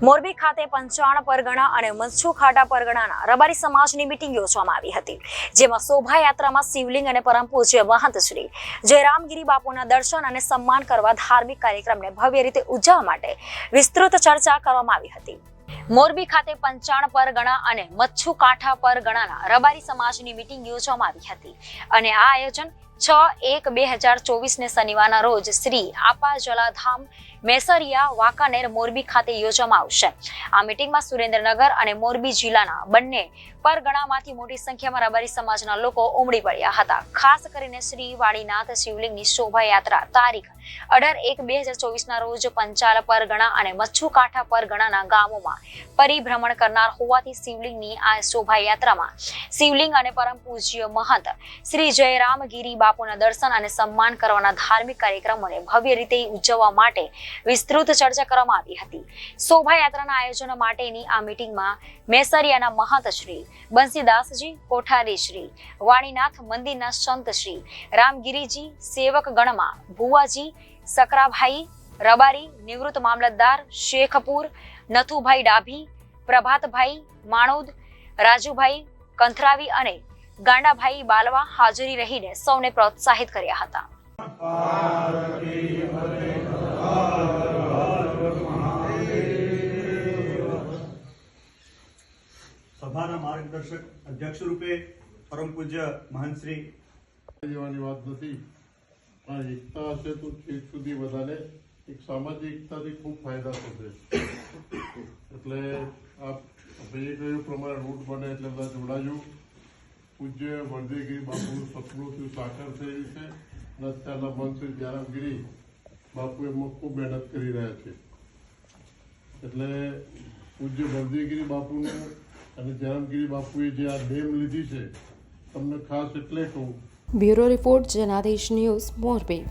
મોરબી ખાતે પંચાણ પરગણા અને મચ્છુ ખાટા પરગણાના રબારી સમાજની મીટિંગ યોજવામાં આવી હતી, જેમાં શોભાયાત્રામાં શિવલિંગ અને પરમ પૂજ્ય મહંત શ્રી જયરામગીરી બાપુના દર્શન અને સન્માન કરવા ધાર્મિક કાર્યક્રમને ભવ્ય રીતે ઉજવવા માટે વિસ્તૃત ચર્ચા કરવામાં આવી હતી। મોરબી ખાતે પંચાણ પરગણા અને મચ્છુ કાંઠા પરગણાના રબારી સમાજની મીટિંગ યોજવામાં આવી હતી અને આ આયોજન 6/1/2024 ને શનિવારના રોજ શ્રી આપા જલાધામ મેસરિયા વાંકાનેર મોરબી ખાતે યોજવામાં આવશે। આ મીટિંગમાં સુરેન્દ્રનગર અને મોરબી જિલ્લાના બંને પરગણામાંથી મોટી સંખ્યામાં રબારી સમાજના લોકો ઉમટી પડ્યા હતા। ખાસ કરીને શ્રી વાડીનાથ શિવલિંગની શોભાયાત્રા તારીખ 18/1/2024 ના રોજ પંચાલ પરગણા અને મચ્છુ કાંઠા પરગણાના ગામોમાં પરિભ્રમણ કરનાર હોવાથી શિવલિંગની આ શોભાયાત્રામાં શિવલિંગ અને પરમ પૂજ્ય મહંત શ્રી જયરામગીરી બાપુના દર્શન અને સન્માન કરવાના ધાર્મિક કાર્યક્રમોને ભવ્ય રીતે ઉજવવા માટે વિસ્તૃત ચર્ચા કરવામાં આવી હતી। શોભાયાત્રાના આયોજન માટેની આ મીટિંગમાં મેસરિયાના મહંત શ્રી બંસીદાસજી કોઠારી શ્રી વાણીનાથ મંદિરના સંત શ્રી રામગીરીજી સેવક ગણમાં ભુવાજી સકરાભાઈ રબારી નિવૃત્ત મામલતદાર શેખપુર નથુભાઈ ડાભી પ્રભાતભાઈ માણોદ રાજુભાઈ કંથરાવી અને ગાંડાભાઈ બાલવા હાજરી રહીને સૌને પ્રોત્સાહિત કર્યા હતા। સભાના માર્ગદર્શક અધ્યક્ષ રૂપે પરમ પૂજ્ય મહંત શ્રી જેવાની વાત નથી, પણ એકતા હશે તો છેક સુધી બધાને એક સામાજિક એકતાથી ખૂબ ફાયદા થશે। એટલે આપ ભાઈએ કહ્યું પ્રમાણે રૂટ બને એટલે બધા જોડાજો। પૂજ્ય વરદેગીરી બાપુનું સપનું થયું સાકાર થયું છે અને અત્યારના મહંત શ્રી જયરામગીરી બાપુ એમાં ખૂબ મહેનત કરી રહ્યા છે। એટલે પૂજ્ય વરદેગીરી બાપુનું અને જયરામગીરી બાપુએ જે આ નેમ લીધી છે તમને ખાસ એટલે કહું। Bureau report Janadesh news Morbi.